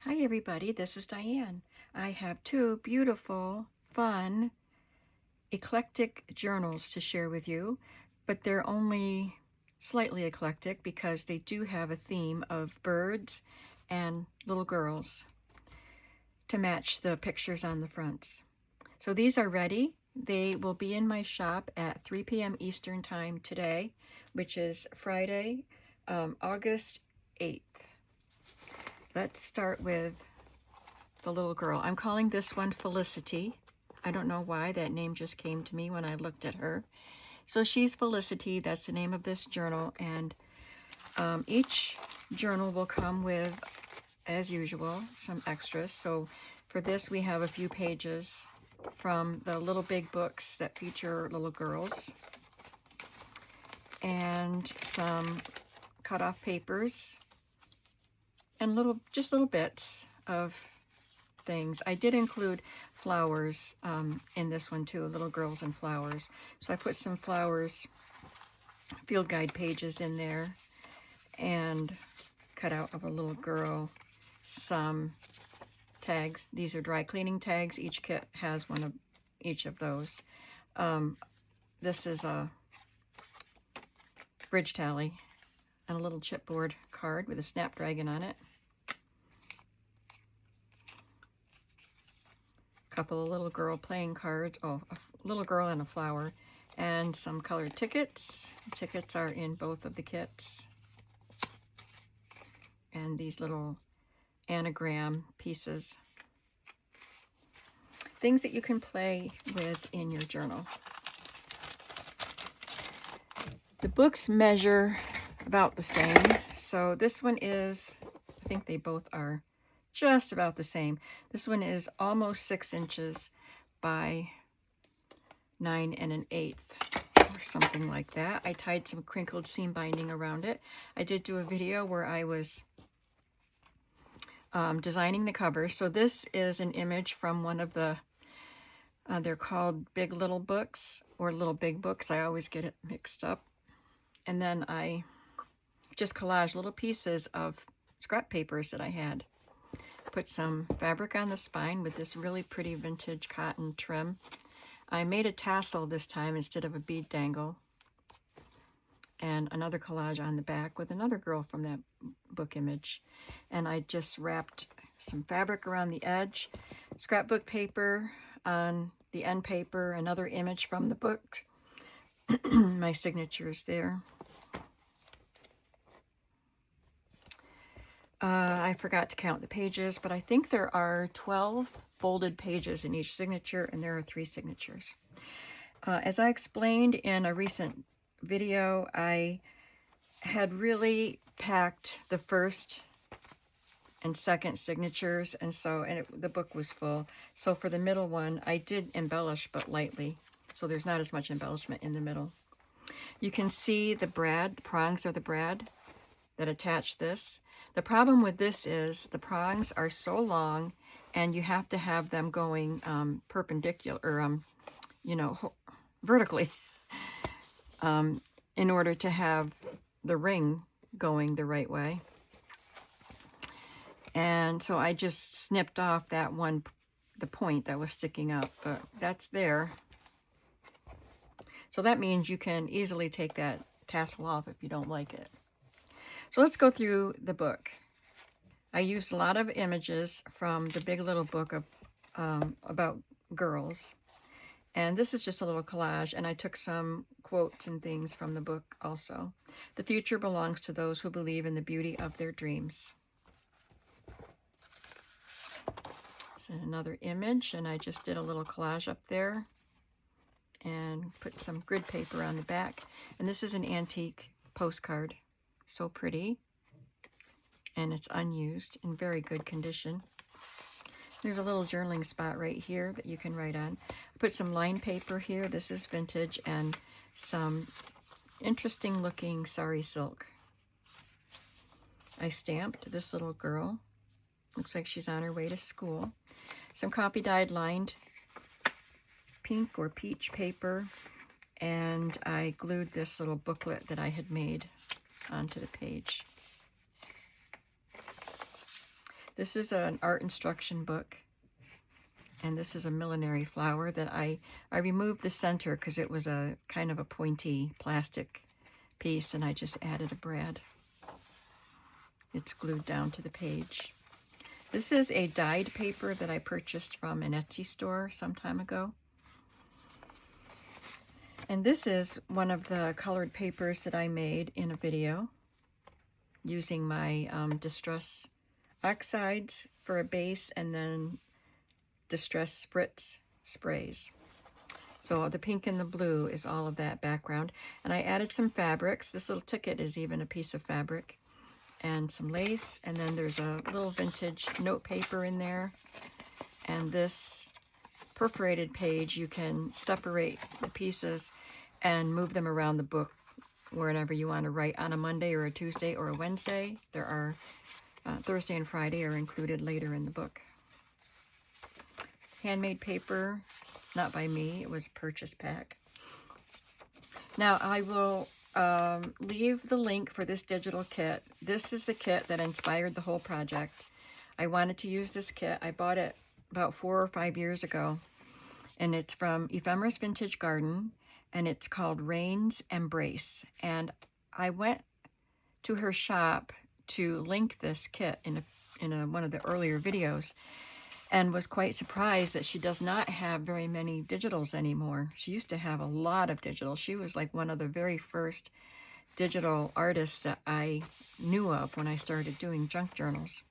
Hi everybody, this is Diane. I have two beautiful, fun, eclectic journals to share with you, but they're only slightly eclectic because they do have a theme of birds and little girls to match the pictures on the fronts. So these are ready. They will be in my shop at 3 p.m. Eastern Time today, which is Friday, August 8th. Let's start with the little girl. I'm calling this one Felicity. I don't know why that name just came to me when I looked at her. So she's Felicity. That's the name of this journal. And each journal will come with, as usual, some extras. So for this, we have a few pages from the little big books that feature little girls, and some cut-off papers, and just little bits of things. I did include flowers in this one too, little girls and flowers. So I put some flowers, field guide pages in there, and cut out of a little girl some tags. These are dry cleaning tags. Each kit has one of each of those. This is a bridge tally and a little chipboard card with a snapdragon on it. Couple of little girl playing cards, a little girl and a flower, and some colored tickets. Tickets are in both of the kits. And these little anagram pieces. Things that you can play with in your journal. The books measure about the same. So this one is, I think they both are just about the same. This one is almost 6 inches by 9 1/8 or something like that. I tied some crinkled seam binding around it. I did do a video where I was designing the cover. So this is an image from one of the, they're called Big Little Books or Little Big Books. I always get it mixed up. And then I just collaged little pieces of scrap papers that I had. Put some fabric on the spine with this really pretty vintage cotton trim. I made a tassel this time instead of a bead dangle. And another collage on the back with another girl from that book image. And I just wrapped some fabric around the edge, scrapbook paper on the end paper, another image from the book, my signatures there. I forgot to count the pages, but I think there are 12 folded pages in each signature, and there are 3 signatures. As I explained in a recent video, I had really packed the first and second signatures, and the book was full. So for the middle one, I did embellish, but lightly. So there's not as much embellishment in the middle. You can see the prongs of the brad that attach this. The problem with this is the prongs are so long, and you have to have them going perpendicular, or vertically, in order to have the ring going the right way. And so I just snipped off that one, the point that was sticking up, but that's there. So that means you can easily take that tassel off if you don't like it. So let's go through the book. I used a lot of images from the Big Little Book of about girls. And this is just a little collage, and I took some quotes and things from the book also. The future belongs to those who believe in the beauty of their dreams. So another image, and I just did a little collage up there and put some grid paper on the back. And this is an antique postcard. So pretty. And it's unused, in very good condition. There's a little journaling spot right here that you can write on. I put some line paper here. This is vintage, and some interesting looking sari silk. I stamped this little girl. Looks like she's on her way to school. Some copy dyed lined pink or peach paper, and I glued this little booklet that I had made onto the page. This is an art instruction book, and this is a millinery flower that I removed the center because it was a kind of a pointy plastic piece, and I just added a brad. It's glued down to the page. This is a dyed paper that I purchased from an Etsy store some time ago. And this is one of the colored papers that I made in a video using my Distress Oxides for a base and then Distress Spritz sprays. So the pink and the blue is all of that background. And I added some fabrics. This little ticket is even a piece of fabric. And some lace. And then there's a little vintage note paper in there. And this perforated page, you can separate the pieces and move them around the book wherever you want to write on a Monday or a Tuesday or a Wednesday. There are Thursday and Friday are included later in the book. Handmade paper, not by me, it was a purchase pack. Now I will leave the link for this digital kit. This is the kit that inspired the whole project. I wanted to use this kit. I bought it about 4 or 5 years ago, and it's from Ephemera's Vintage Garden, and it's called Rain's Embrace. And I went to her shop to link this kit in one of the earlier videos, and was quite surprised that she does not have very many digitals anymore. She used to have a lot of digitals. She was like one of the very first digital artists that I knew of when I started doing junk journals.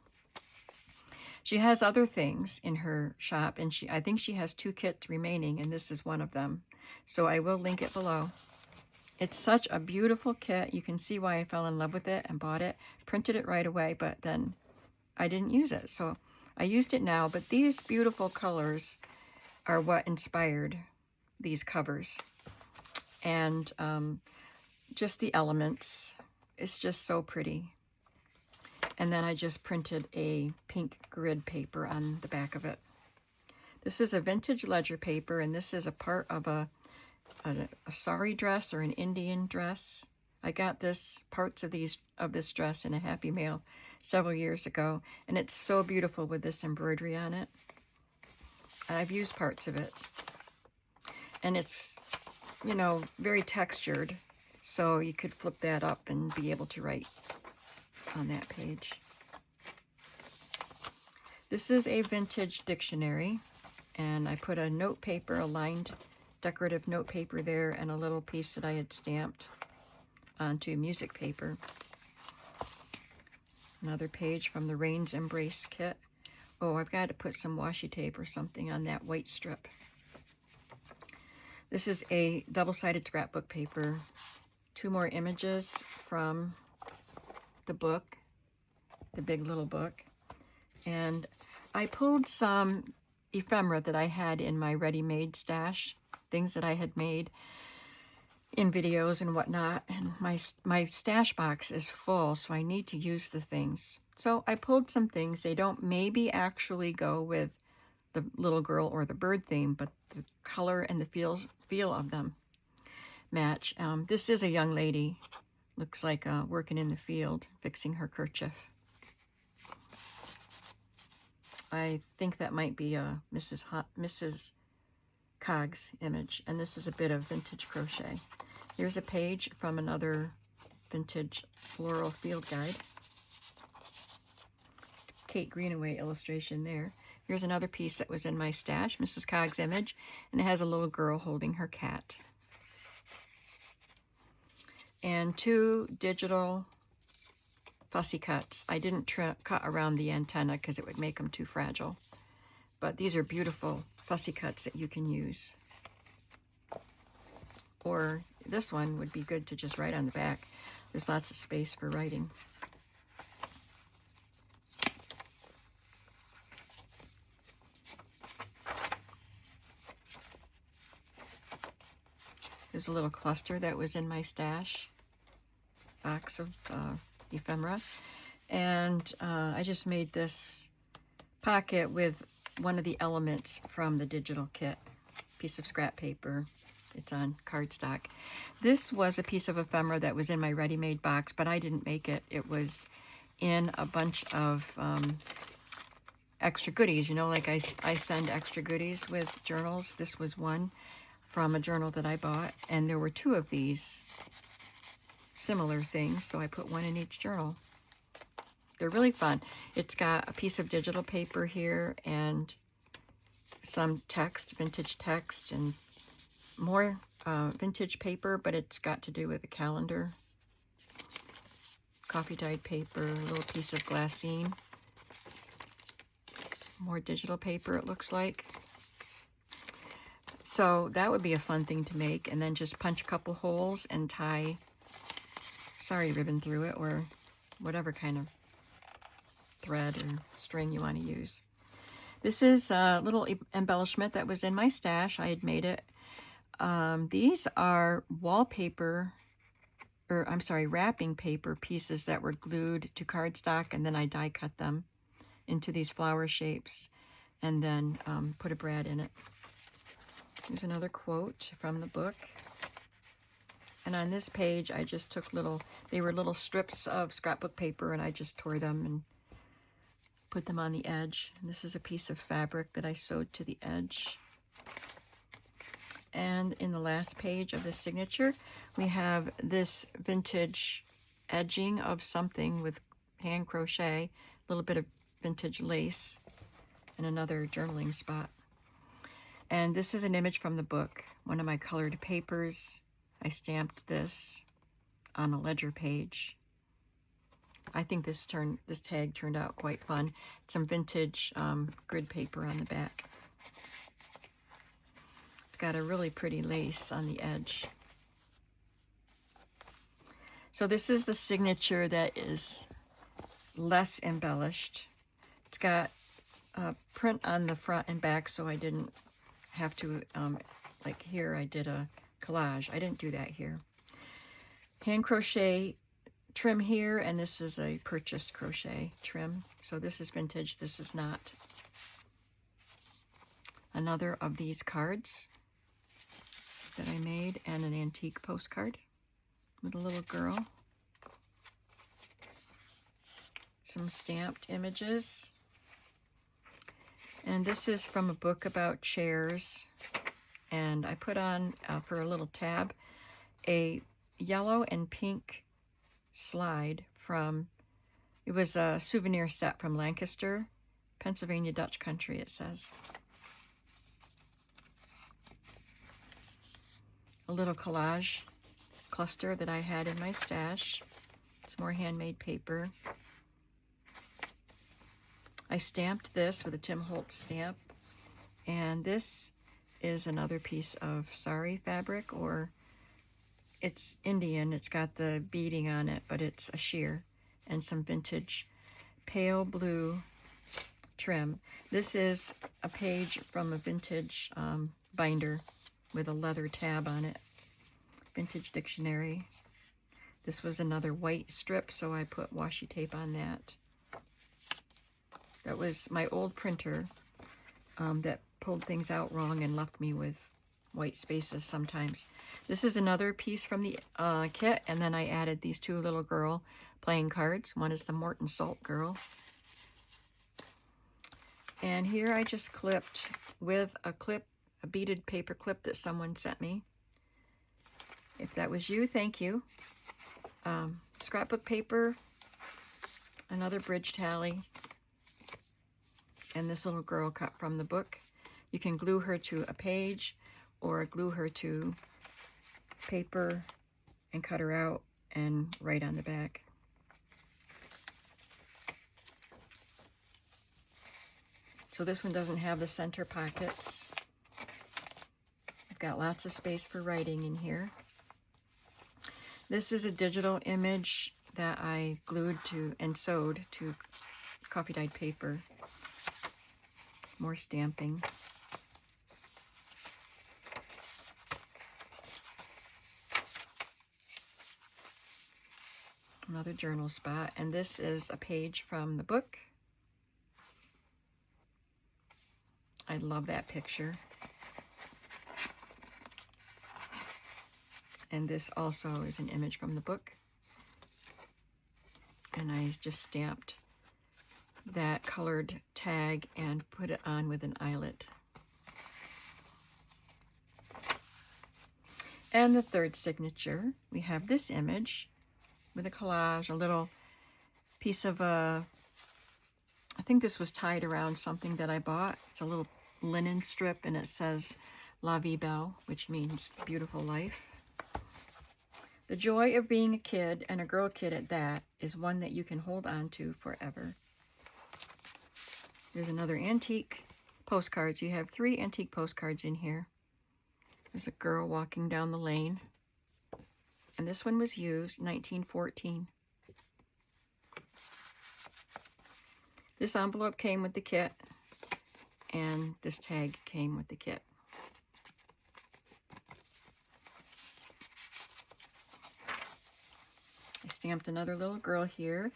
She has other things in her shop, and I think she has 2 kits remaining, and this is one of them. So I will link it below. It's such a beautiful kit. You can see why I fell in love with it and bought it. Printed it right away, but then I didn't use it. So I used it now, but these beautiful colors are what inspired these covers. And just the elements. It's just so pretty. And then I just printed a pink grid paper on the back of it. This is a vintage ledger paper, and this is a part of a sari dress or an Indian dress. I got parts of this dress in a Happy Mail several years ago, and it's so beautiful with this embroidery on it. I've used parts of it, and it's, you know, very textured, so you could flip that up and be able to write on that page. This is a vintage dictionary, and I put a note paper, a lined decorative note paper there, and a little piece that I had stamped onto music paper. Another page from the Rain's Embrace kit. Oh, I've got to put some washi tape or something on that white strip. This is a double-sided scrapbook paper. 2 more images from the book, the big little book. And I pulled some ephemera that I had in my ready-made stash, things that I had made in videos and whatnot, and my stash box is full, so I need to use the things. So I pulled some things. They don't maybe actually go with the little girl or the bird theme, but the color and the feel of them match. This is a young lady, looks like working in the field, fixing her kerchief. I think that might be a Mrs. Coggs image, and this is a bit of vintage crochet. Here's a page from another vintage floral field guide. Kate Greenaway illustration there. Here's another piece that was in my stash, Mrs. Coggs image, and it has a little girl holding her cat. And 2 digital fussy cuts. I didn't cut around the antenna because it would make them too fragile. But these are beautiful fussy cuts that you can use. Or this one would be good to just write on the back. There's lots of space for writing. There's a little cluster that was in my stash box of ephemera. And I just made this pocket with one of the elements from the digital kit. Piece of scrap paper. It's on cardstock. This was a piece of ephemera that was in my ready-made box, but I didn't make it. It was in a bunch of extra goodies. You know, like I send extra goodies with journals. This was one from a journal that I bought, and there were 2 of these similar things, so I put one in each journal. They're really fun. It's got a piece of digital paper here and some text, vintage text, and more vintage paper, but it's got to do with a calendar. Coffee dyed paper, a little piece of glassine. More digital paper, it looks like. So that would be a fun thing to make, and then just punch a couple holes and tie sari ribbon through it, or whatever kind of thread or string you want to use. This is a little embellishment that was in my stash. I had made it. These are wallpaper, or I'm sorry, wrapping paper pieces that were glued to cardstock, and then I die cut them into these flower shapes and then put a brad in it. Here's another quote from the book. And on this page, I just took they were little strips of scrapbook paper, and I just tore them and put them on the edge. And this is a piece of fabric that I sewed to the edge. And in the last page of the signature, we have this vintage edging of something with hand crochet, a little bit of vintage lace, and another journaling spot. And this is an image from the book, one of my colored papers. I stamped this on a ledger page. I think this tag turned out quite fun. Some vintage grid paper on the back. It's got a really pretty lace on the edge. So this is the signature that is less embellished. It's got a print on the front and back, so I didn't have to, like here I did a collage. I didn't do that here. Hand crochet trim here, and this is a purchased crochet trim. So this is vintage, this is not. Another of these cards that I made, and an antique postcard with a little girl. Some stamped images. And this is from a book about chairs. And I put on, for a little tab, a yellow and pink slide from, it was a souvenir set from Lancaster, Pennsylvania Dutch country, it says. A little collage cluster that I had in my stash. It's more handmade paper. I stamped this with a Tim Holtz stamp, and this is another piece of sari fabric, or it's Indian. It's got the beading on it, but it's a sheer, and some vintage pale blue trim. This is a page from a vintage binder with a leather tab on it. Vintage dictionary. This was another white strip, so I put washi tape on that. That was my old printer that pulled things out wrong and left me with white spaces sometimes. This is another piece from the kit, and then I added these 2 little girl playing cards. One is the Morton Salt girl. And here I just clipped with a beaded paper clip that someone sent me. If that was you, thank you. Scrapbook paper, another bridge tally, and this little girl cut from the book. You can glue her to a page or glue her to paper and cut her out and write on the back. So this one doesn't have the center pockets. I've got lots of space for writing in here. This is a digital image that I glued to and sewed to coffee dyed paper. More stamping. Another journal spot, and this is a page from the book. I love that picture. And this also is an image from the book. And I just stamped that colored tag and put it on with an eyelet. And the third signature, we have this image with a collage, a little piece of I think this was tied around something that I bought. It's a little linen strip, and it says La Vie Belle, which means beautiful life. The joy of being a kid, and a girl kid at that, is one that you can hold on to forever. There's another antique postcards. You have 3 antique postcards in here. There's a girl walking down the lane. And this one was used 1914. This envelope came with the kit, and this tag came with the kit. I stamped another little girl here,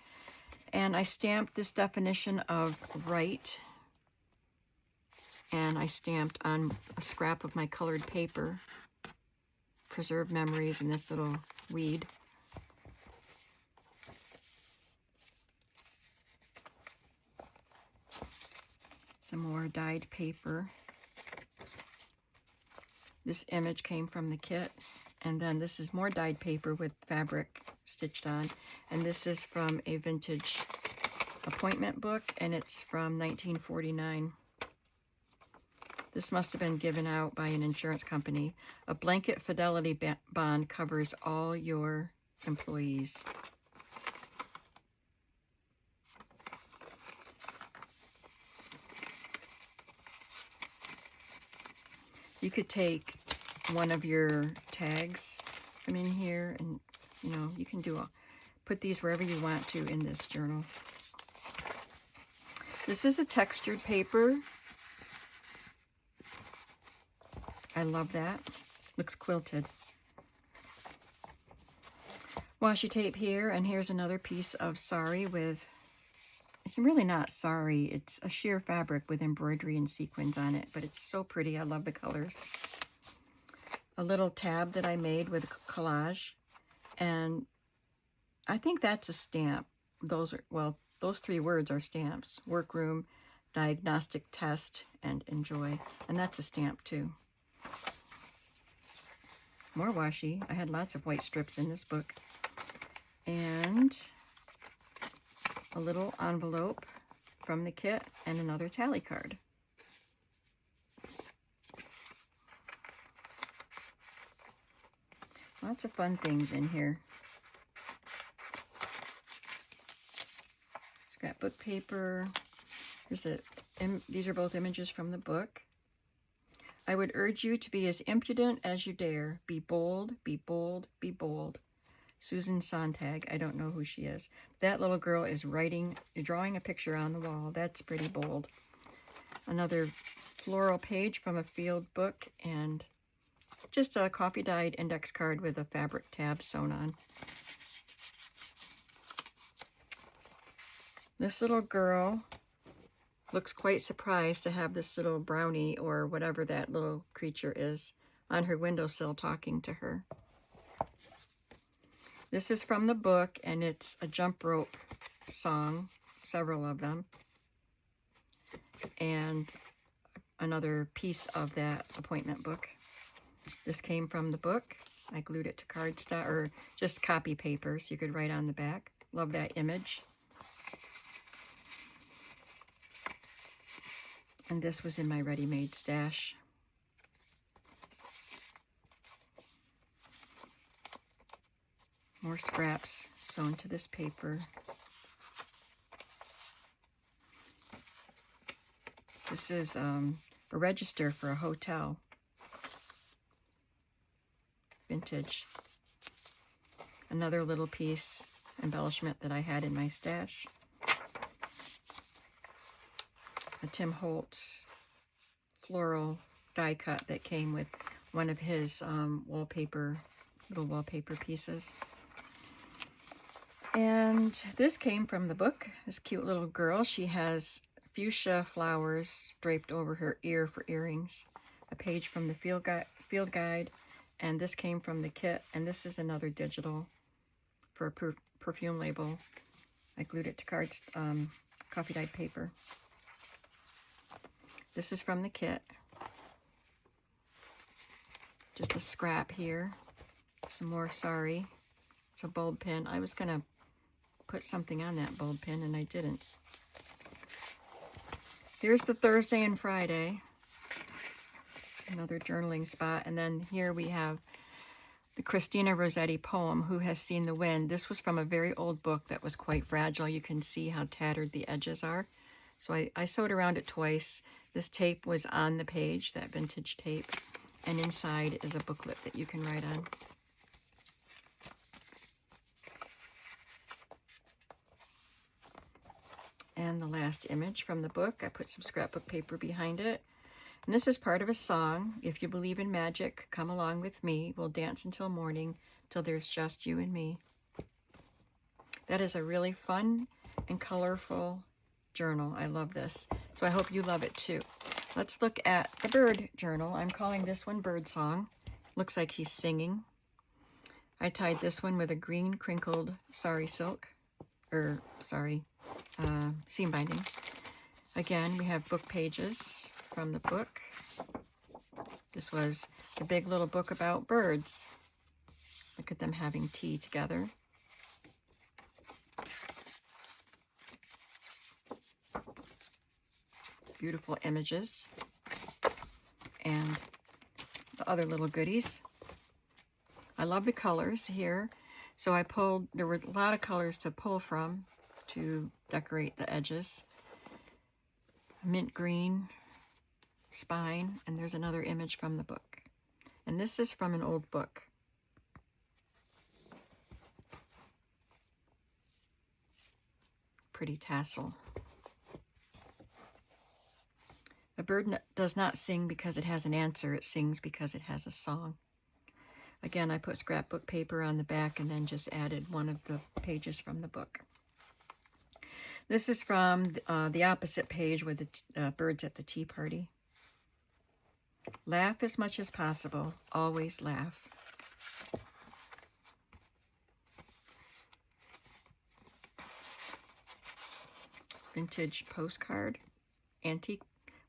and I stamped this definition of right, and I stamped on a scrap of my colored paper, preserved memories, and this little weed. Some more dyed paper. This image came from the kit, and then this is more dyed paper with fabric stitched on, and this is from a vintage appointment book, and it's from 1949. This must have been given out by an insurance company. A blanket fidelity bond covers all your employees. You could take one of your tags from in here, and you can put these wherever you want to in this journal. This is a textured paper. I love that. Looks quilted. Washi tape here, and here's another piece of sari with, it's really not sari, it's a sheer fabric with embroidery and sequins on it, but it's so pretty. I love the colors. A little tab that I made with collage, and I think that's a stamp. Those 3 words are stamps: workroom, diagnostic test, and enjoy. And that's a stamp too. More washi. I had lots of white strips in this book. And a little envelope from the kit, and another tally card. Lots of fun things in here. Scrapbook paper. These are both images from the book. I would urge you to be as impudent as you dare. Be bold, be bold, be bold. Susan Sontag. I don't know who she is. That little girl is drawing a picture on the wall. That's pretty bold. Another floral page from a field book, and just a coffee dyed index card with a fabric tab sewn on. This little girl looks quite surprised to have this little brownie, or whatever that little creature is, on her windowsill talking to her. This is from the book, and it's a jump rope song, several of them, and another piece of that appointment book. This came from the book. I glued it to cardstock, or just copy paper, so you could write on the back. Love that image. And this was in my ready-made stash. More scraps sewn to this paper. This is a register for a hotel. Vintage. Another little piece, embellishment that I had in my stash. A Tim Holtz floral die cut that came with one of his little wallpaper pieces. And this came from the book. This cute little girl. She has fuchsia flowers draped over her ear for earrings. A page from the field guide. And this came from the kit. And this is another digital for a perfume label. I glued it to coffee dyed paper. This is from the kit. Just a scrap here. Some more sorry. It's a bulb pin. I was going to put something on that bulb pin and I didn't. Here's the Thursday and Friday. Another journaling spot. And then here we have the Christina Rossetti poem, Who Has Seen the Wind. This was from a very old book that was quite fragile. You can see how tattered the edges are. So I sewed around it twice. This tape was on the page, that vintage tape. And inside is a booklet that you can write on. And the last image from the book, I put some scrapbook paper behind it. And this is part of a song. If you believe in magic, come along with me. We'll dance until morning, till there's just you and me. That is a really fun and colorful journal. I love this. So I hope you love it too. Let's look at the bird journal. I'm calling this one Bird Song. Looks like he's singing. I tied this one with a green crinkled sari silk, seam binding. Again, we have book pages from the book. This was the big little book about birds. Look at them having tea together. Beautiful images. And the other little goodies. I love the colors here. So there were a lot of colors to pull from to decorate the edges. Mint green spine, and there's another image from the book. And this is from an old book. Pretty tassel. A bird does not sing because it has an answer. It sings because it has a song. Again, I put scrapbook paper on the back and then just added one of the pages from the book. This is from the opposite page with the birds at the tea party. Laugh as much as possible. Always laugh. Vintage postcard. Antique.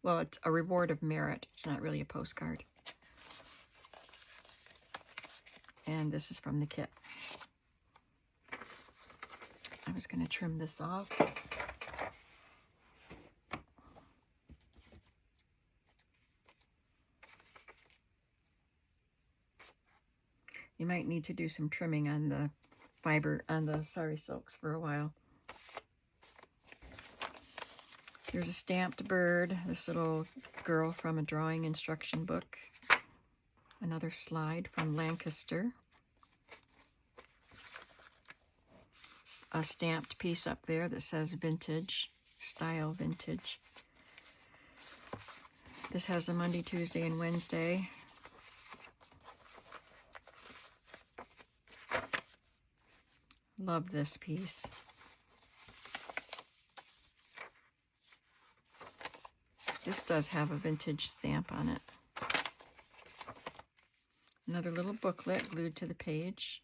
Well, it's a reward of merit. It's not really a postcard. And this is from the kit. I was going to trim this off. You might need to do some trimming on the fiber, on the sari silks for a while. Here's a stamped bird, this little girl from a drawing instruction book. Another slide from Lancaster. A stamped piece up there that says vintage, style vintage. This has a Monday, Tuesday, and Wednesday. Love this piece. This does have a vintage stamp on it. Another little booklet glued to the page.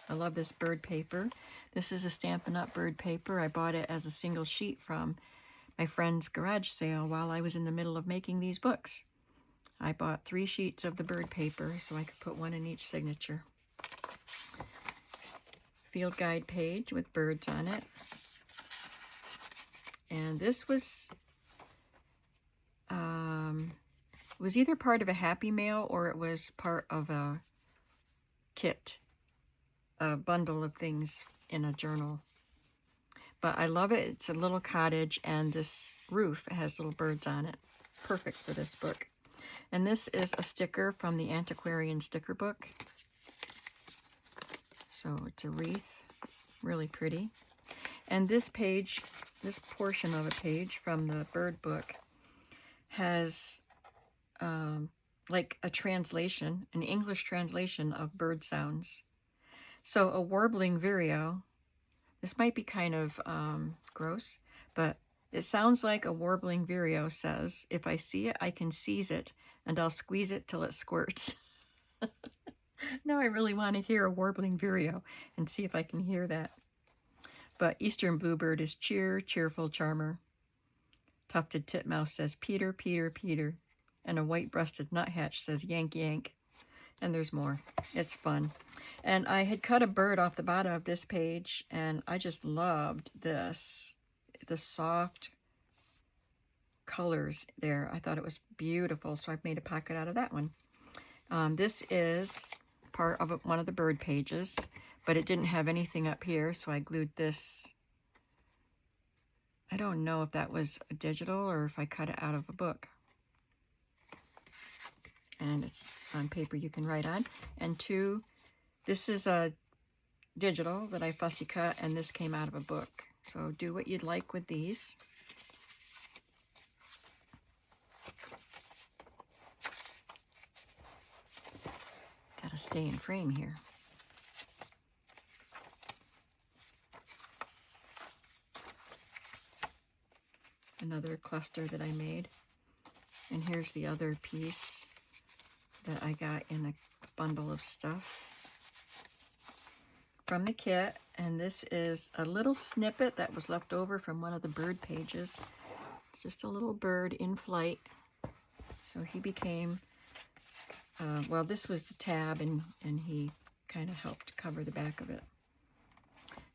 I love this bird paper. This is a Stampin' Up! Bird paper. I bought it as a single sheet from my friend's garage sale while I was in the middle of making these books. I bought 3 sheets of the bird paper so I could put one in each signature. Field guide page with birds on it. And this was either part of a Happy Mail or it was part of a kit, a bundle of things in a journal. But I love it. It's a little cottage and this roof has little birds on it. Perfect for this book. And this is a sticker from the Antiquarian sticker book. So it's a wreath, really pretty. And this page, this portion of a page from the bird book has like a translation, an English translation of bird sounds. So a warbling vireo, this might be kind of gross, but it sounds like a warbling vireo says, if I see it, I can seize it, and I'll squeeze it till it squirts. Now I really want to hear a warbling vireo and see if I can hear that. But Eastern Bluebird is cheer, cheerful charmer. Tufted titmouse says Peter, Peter, Peter. And a white-breasted nuthatch says yank, yank. And there's more. It's fun. And I had cut a bird off the bottom of this page, and I just loved this. The soft colors there. I thought it was beautiful, so I've made a pocket out of that one. This is part of one of the bird pages, but it didn't have anything up here, so I glued this. I don't know if that was a digital or if I cut it out of a book. And it's on paper you can write on. And two, this is a digital that I fussy cut, and this came out of a book. So do what you'd like with these. Gotta stay in frame here. Another cluster that I made. And here's the other piece that I got in a bundle of stuff from the kit. And this is a little snippet that was left over from one of the bird pages. It's just a little bird in flight. So he became, well, this was the tab, and he kind of helped cover the back of it.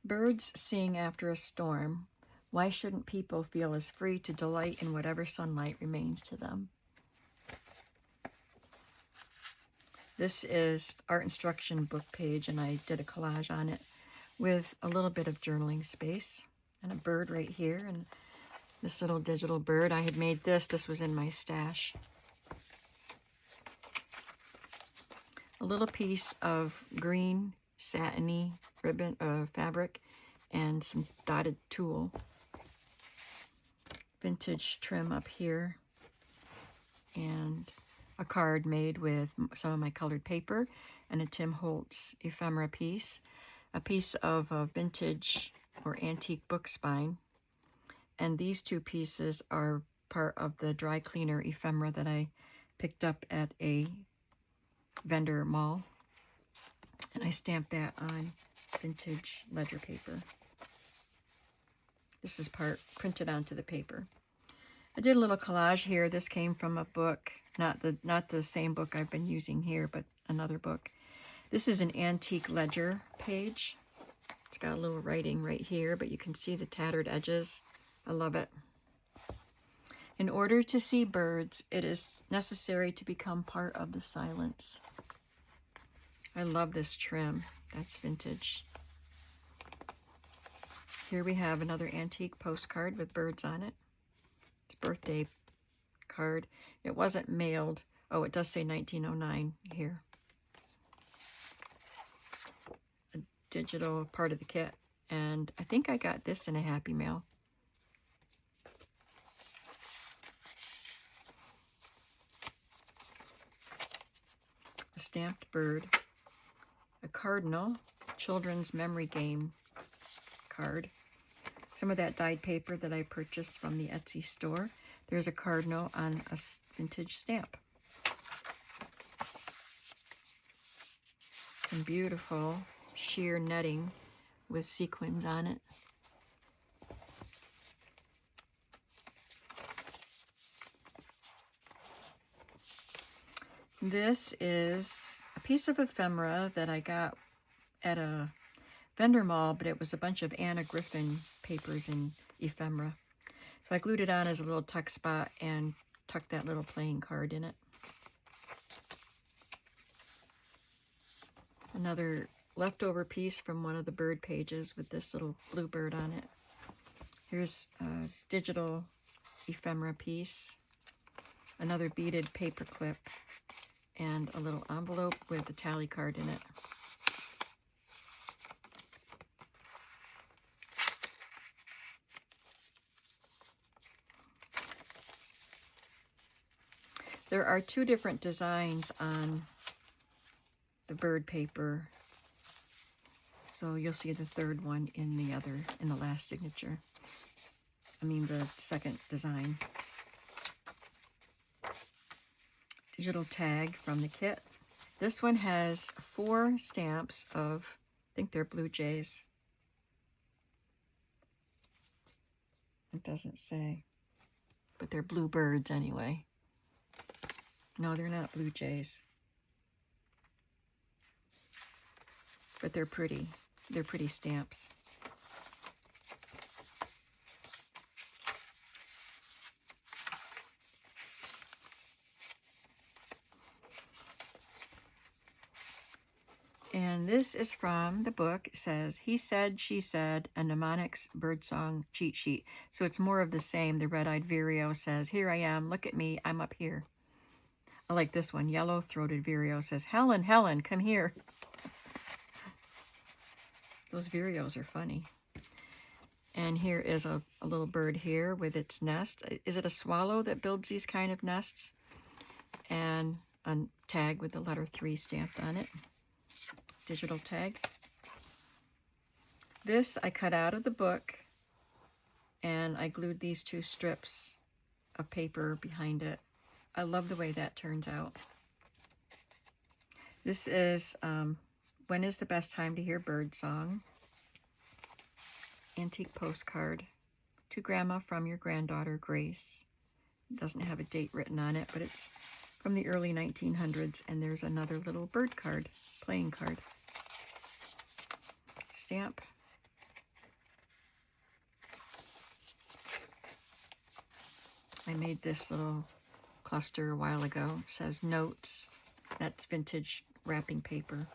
Birds sing after a storm. Why shouldn't people feel as free to delight in whatever sunlight remains to them? This is art instruction book page, and I did a collage on it with a little bit of journaling space and a bird right here, and this little digital bird. I had made this. This was in my stash. A little piece of green satiny ribbon fabric and some dotted tulle. Vintage trim up here, and a card made with some of my colored paper, and a Tim Holtz ephemera piece, a piece of a vintage or antique book spine, and these two pieces are part of the dry cleaner ephemera that I picked up at a vendor mall, and I stamped that on vintage ledger paper. This is part printed onto the paper. I did a little collage here. This came from a book, not the same book I've been using here, but another book. This is an antique ledger page. It's got a little writing right here, but you can see the tattered edges. I love it. In order to see birds, it is necessary to become part of the silence. I love this trim. That's vintage. Here we have another antique postcard with birds on it. It's a birthday card. It wasn't mailed. Oh, it does say 1909 here. A digital part of the kit. And I think I got this in a Happy Mail. A stamped bird. A cardinal children's memory game card. Some of that dyed paper that I purchased from the Etsy store. There's a cardinal on a vintage stamp. Some beautiful sheer netting with sequins on it. This is a piece of ephemera that I got at a vendor mall, but it was a bunch of Anna Griffin papers in ephemera. So I glued it on as a little tuck spot and tucked that little playing card in it. Another leftover piece from one of the bird pages with this little bluebird on it. Here's a digital ephemera piece, another beaded paper clip, and a little envelope with a tally card in it. There are two different designs on the bird paper, so you'll see the third one in the last signature. I mean the second design. Digital tag from the kit. This one has 4 stamps of, I think they're blue jays. doesn't say. But they're blue birds anyway. No, they're not blue jays. But they're pretty. They're pretty stamps. And this is from the book. It says, He Said, She Said, a Mnemonics Birdsong Cheat Sheet. So it's more of the same. The red-eyed vireo says, here I am, look at me, I'm up here. I like this one. Yellow-throated vireo says, Helen, Helen, come here. Those vireos are funny. And here is a little bird here with its nest. Is it a swallow that builds these kind of nests? And a tag with the letter 3 stamped on it. Digital tag. This I cut out of the book, and I glued these 2 strips of paper behind it. I love the way that turns out. This is When is the Best Time to Hear Bird Song? Antique postcard. To Grandma from your granddaughter, Grace. It doesn't have a date written on it, but it's from the early 1900s, and there's another little bird card, playing card. Stamp. I made this little cluster a while ago. It says notes. That's vintage wrapping paper.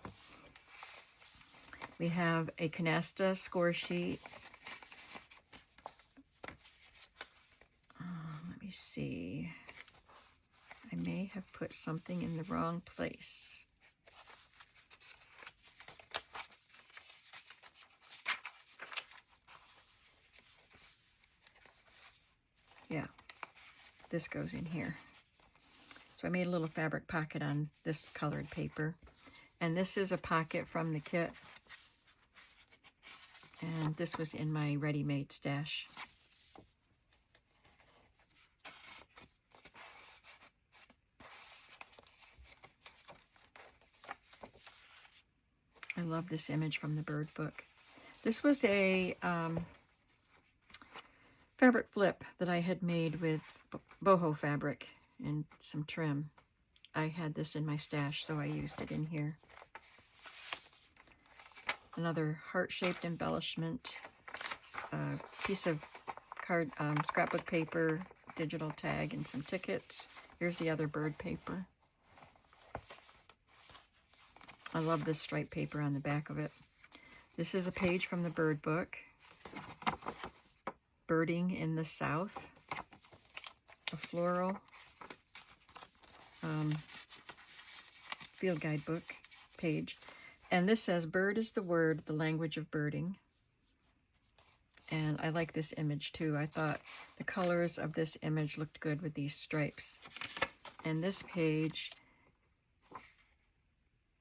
We have a canasta score sheet. Let me see. I may have put something in the wrong place. Yeah, this goes in here. So I made a little fabric pocket on this colored paper. And this is a pocket from the kit. And this was in my ready-made stash. I love this image from the bird book. This was a fabric flip that I had made with boho fabric and some trim. I had this in my stash, so I used it in here. Another heart-shaped embellishment, piece of card, scrapbook paper, digital tag, and some tickets. Here's the other bird paper. I love this striped paper on the back of it. This is a page from the bird book. Birding in the South. A floral field guidebook page. And this says, bird is the word, the language of birding. And I like this image too. I thought the colors of this image looked good with these stripes. And this page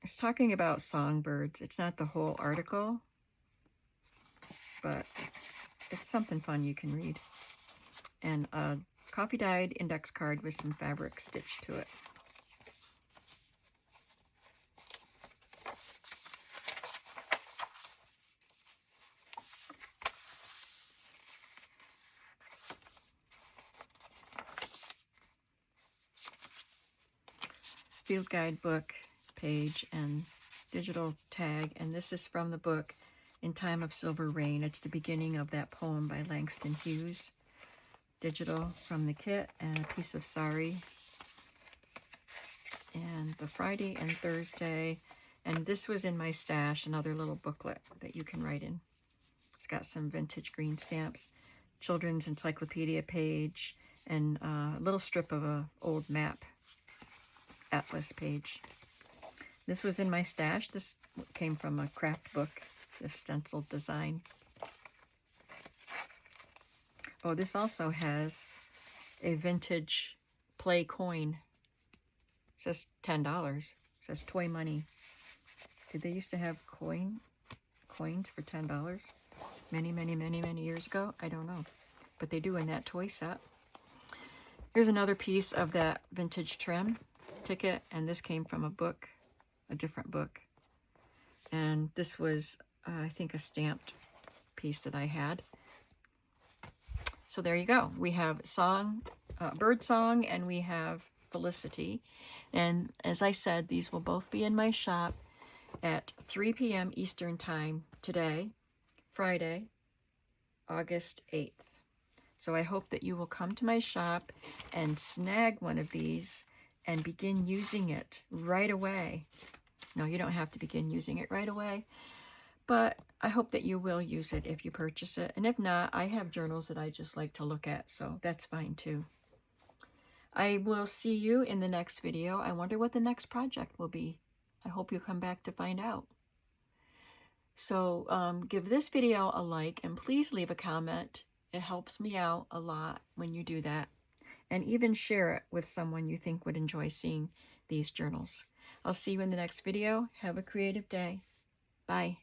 is talking about songbirds. It's not the whole article, but it's something fun you can read. And a coffee-dyed index card with some fabric stitched to it. Field guide book page and digital tag, and this is from the book In Time of Silver Rain. It's the beginning of that poem by Langston Hughes. Digital from the kit, and a piece of sari, and the Friday and Thursday. And this was in my stash, another little booklet that you can write in. It's got some vintage green stamps, children's encyclopedia page, and a little strip of a old map atlas page. This was in my stash. This came from a craft book, this stenciled design. Oh, this also has a vintage play coin. It says $10. It says toy money. Did they used to have coins for $10? Many years ago? I don't know. But they do in that toy set. Here's another piece of that vintage trim ticket, and this came from a book, a different book. And this was, I think, a stamped piece that I had. So there you go. We have song, bird song, and we have Felicity. And as I said, these will both be in my shop at 3 p.m. Eastern Time today, Friday, August 8th. So I hope that you will come to my shop and snag one of these and begin using it right away. No, you don't have to begin using it right away, but I hope that you will use it if you purchase it. And if not, I have journals that I just like to look at, so that's fine too. I will see you in the next video. I wonder what the next project will be. I hope you'll come back to find out. So give this video a like and please leave a comment. It helps me out a lot when you do that. And even share it with someone you think would enjoy seeing these journals. I'll see you in the next video. Have a creative day. Bye.